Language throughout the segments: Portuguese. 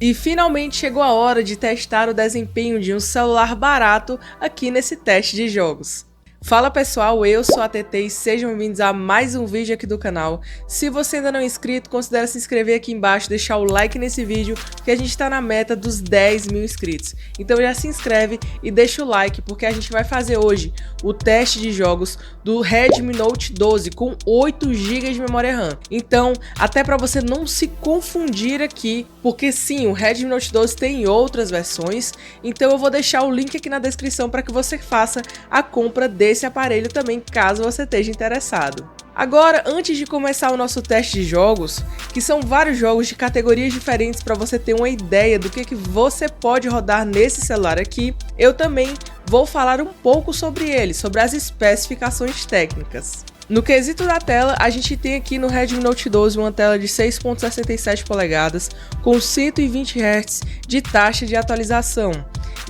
E finalmente chegou a hora de testar o desempenho de um celular barato aqui nesse teste de jogos. Fala pessoal, eu sou a TT e sejam bem-vindos a mais um vídeo aqui do canal. Se você ainda não é inscrito, considere se inscrever aqui embaixo, deixar o like nesse vídeo, porque a gente está na meta dos 10 mil inscritos. Então já se inscreve e deixa o like, porque a gente vai fazer hoje o teste de jogos do Redmi Note 12 com 8 GB de memória RAM. Então, até para você não se confundir aqui, porque sim, o Redmi Note 12 tem outras versões, então eu vou deixar o link aqui na descrição para que você faça a compra desse aparelho também, caso você esteja interessado. Agora, antes de começar o nosso teste de jogos, que são vários jogos de categorias diferentes para você ter uma ideia do que você pode rodar nesse celular aqui, eu também vou falar um pouco sobre ele, sobre as especificações técnicas. No quesito da tela, a gente tem aqui no Redmi Note 12 uma tela de 6.67 polegadas com 120 Hz de taxa de atualização,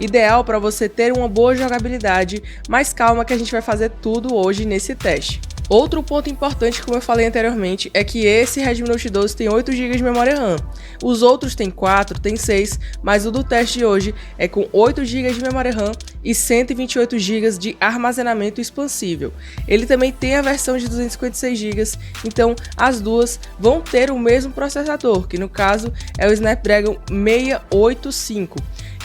ideal para você ter uma boa jogabilidade, mas calma que a gente vai fazer tudo hoje nesse teste. Outro ponto importante, como eu falei anteriormente, é que esse Redmi Note 12 tem 8 GB de memória RAM. Os outros tem 4, tem 6, mas o do teste de hoje é com 8 GB de memória RAM e 128 GB de armazenamento expansível. Ele também tem a versão de 256 GB, então as duas vão ter o mesmo processador, que no caso é o Snapdragon 685.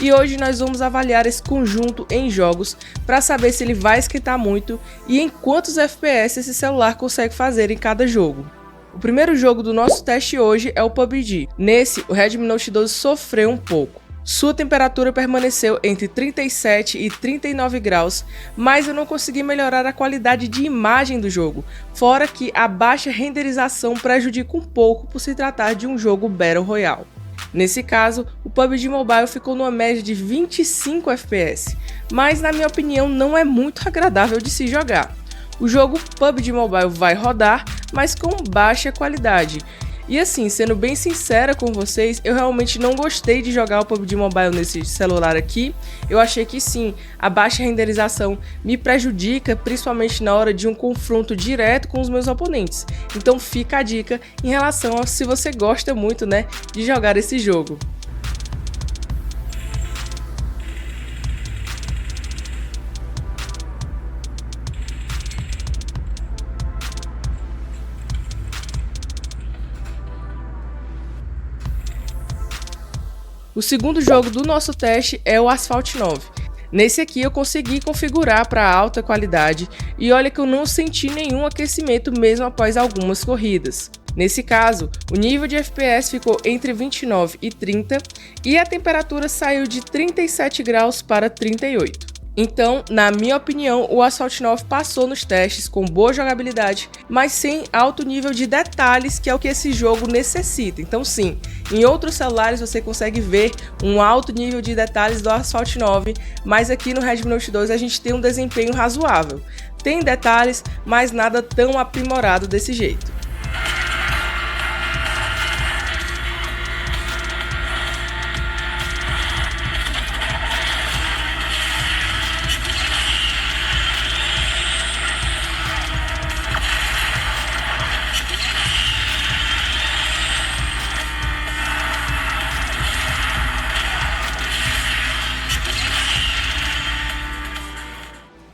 E hoje nós vamos avaliar esse conjunto em jogos para saber se ele vai esquentar muito e em quantos FPS esse celular consegue fazer em cada jogo. O primeiro jogo do nosso teste hoje é o PUBG. Nesse, o Redmi Note 12 sofreu um pouco. Sua temperatura permaneceu entre 37 e 39 graus, mas eu não consegui melhorar a qualidade de imagem do jogo, fora que a baixa renderização prejudica um pouco por se tratar de um jogo Battle Royale. Nesse caso, o PUBG Mobile ficou numa média de 25 FPS, mas na minha opinião não é muito agradável de se jogar. O jogo PUBG Mobile vai rodar, mas com baixa qualidade. E assim, sendo bem sincera com vocês, eu realmente não gostei de jogar o PUBG Mobile nesse celular aqui. Eu achei que sim, a baixa renderização me prejudica, principalmente na hora de um confronto direto com os meus oponentes. Então fica a dica em relação a se você gosta muito, né, de jogar esse jogo. O segundo jogo do nosso teste é o Asphalt 9. Nesse aqui eu consegui configurar para alta qualidade e olha que eu não senti nenhum aquecimento mesmo após algumas corridas. Nesse caso, o nível de FPS ficou entre 29 e 30 e a temperatura saiu de 37 graus para 38. Então, na minha opinião, o Asphalt 9 passou nos testes com boa jogabilidade, mas sem alto nível de detalhes, que é o que esse jogo necessita. Então sim, em outros celulares você consegue ver um alto nível de detalhes do Asphalt 9, mas aqui no Redmi Note 12 a gente tem um desempenho razoável. Tem detalhes, mas nada tão aprimorado desse jeito.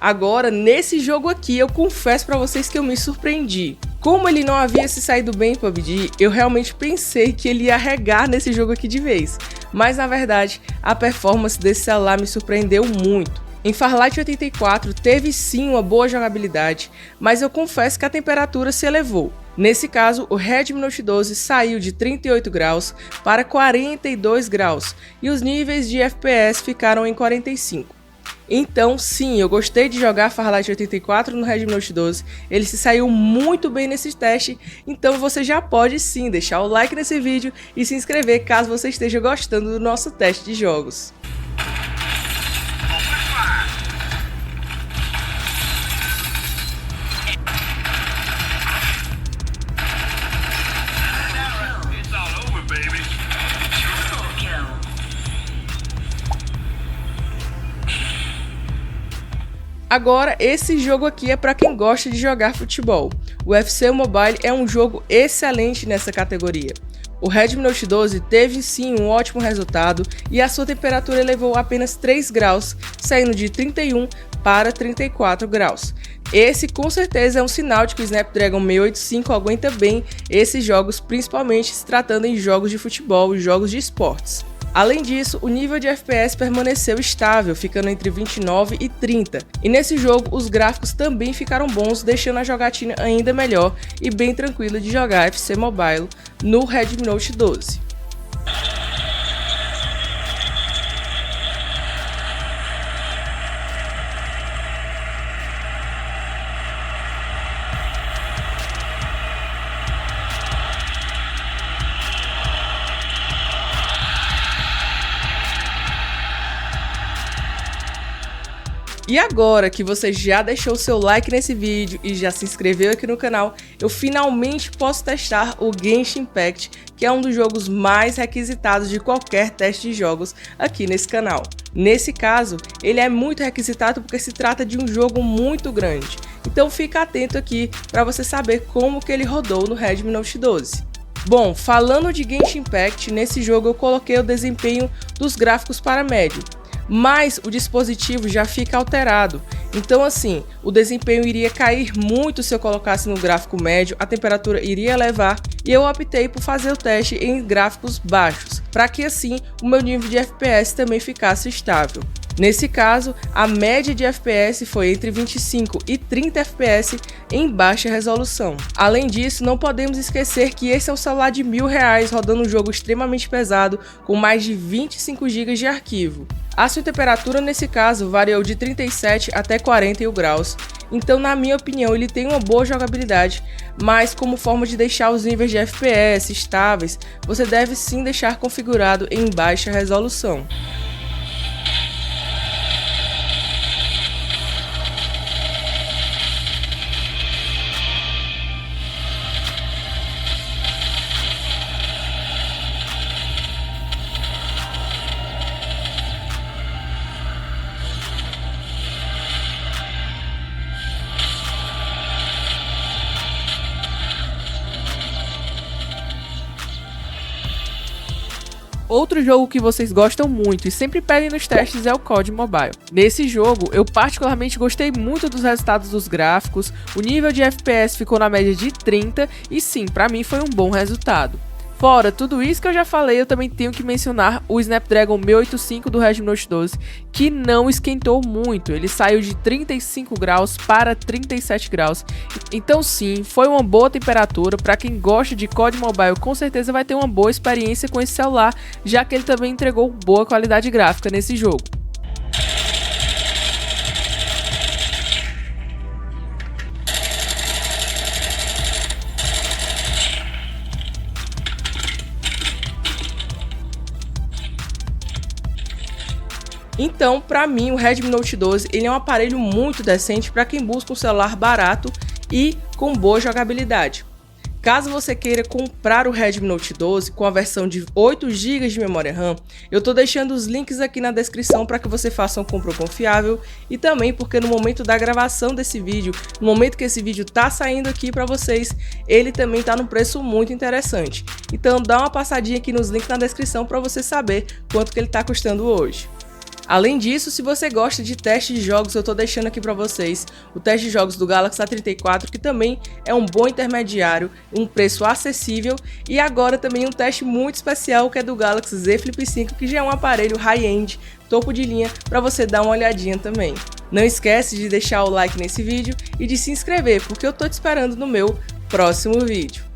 Agora, nesse jogo aqui, eu confesso pra vocês que eu me surpreendi. Como ele não havia se saído bem em PUBG, eu realmente pensei que ele ia arregar nesse jogo aqui de vez. Mas na verdade, a performance desse celular me surpreendeu muito. Em Farlight 84 teve sim uma boa jogabilidade, mas eu confesso que a temperatura se elevou. Nesse caso, o Redmi Note 12 saiu de 38 graus para 42 graus e os níveis de FPS ficaram em 45. Então sim, eu gostei de jogar Farlight 84 no Redmi Note 12, ele se saiu muito bem nesse teste, então você já pode sim deixar o like nesse vídeo e se inscrever caso você esteja gostando do nosso teste de jogos. Agora, esse jogo aqui é para quem gosta de jogar futebol. O UFC Mobile é um jogo excelente nessa categoria. O Redmi Note 12 teve sim um ótimo resultado e a sua temperatura elevou apenas 3 graus, saindo de 31 para 34 graus. Esse com certeza é um sinal de que o Snapdragon 685 aguenta bem esses jogos, principalmente se tratando em jogos de futebol e jogos de esportes. Além disso, o nível de FPS permaneceu estável, ficando entre 29 e 30. E nesse jogo, os gráficos também ficaram bons, deixando a jogatina ainda melhor e bem tranquila de jogar FC Mobile no Redmi Note 12. E agora que você já deixou seu like nesse vídeo e já se inscreveu aqui no canal, eu finalmente posso testar o Genshin Impact, que é um dos jogos mais requisitados de qualquer teste de jogos aqui nesse canal. Nesse caso, ele é muito requisitado porque se trata de um jogo muito grande, então fica atento aqui para você saber como que ele rodou no Redmi Note 12. Bom, falando de Genshin Impact, nesse jogo eu coloquei o desempenho dos gráficos para médio, mas o dispositivo já fica alterado, então assim, o desempenho iria cair muito se eu colocasse no gráfico médio, a temperatura iria elevar e eu optei por fazer o teste em gráficos baixos, para que assim o meu nível de FPS também ficasse estável. Nesse caso, a média de FPS foi entre 25 e 30 FPS em baixa resolução. Além disso, não podemos esquecer que esse é um celular de R$1.000 rodando um jogo extremamente pesado com mais de 25 GB de arquivo. A sua temperatura nesse caso variou de 37 até 41 graus, então na minha opinião ele tem uma boa jogabilidade, mas como forma de deixar os níveis de FPS estáveis, você deve sim deixar configurado em baixa resolução. Outro jogo que vocês gostam muito e sempre pedem nos testes é o COD Mobile. Nesse jogo, eu particularmente gostei muito dos resultados dos gráficos, o nível de FPS ficou na média de 30 e sim, pra mim foi um bom resultado. Fora tudo isso que eu já falei, eu também tenho que mencionar o Snapdragon 685 do Redmi Note 12, que não esquentou muito, ele saiu de 35 graus para 37 graus. Então sim, foi uma boa temperatura, para quem gosta de COD Mobile com certeza vai ter uma boa experiência com esse celular, já que ele também entregou boa qualidade gráfica nesse jogo. Então, para mim, o Redmi Note 12 ele é um aparelho muito decente para quem busca um celular barato e com boa jogabilidade. Caso você queira comprar o Redmi Note 12 com a versão de 8 GB de memória RAM, eu estou deixando os links aqui na descrição para que você faça uma compra confiável e também porque no momento da gravação desse vídeo, no momento que esse vídeo está saindo aqui para vocês, ele também está num preço muito interessante. Então dá uma passadinha aqui nos links na descrição para você saber quanto que ele está custando hoje. Além disso, se você gosta de teste de jogos, eu estou deixando aqui para vocês o teste de jogos do Galaxy A34, que também é um bom intermediário, um preço acessível, e agora também um teste muito especial que é do Galaxy Z Flip 5, que já é um aparelho high-end, topo de linha, para você dar uma olhadinha também. Não esquece de deixar o like nesse vídeo e de se inscrever, porque eu estou te esperando no meu próximo vídeo.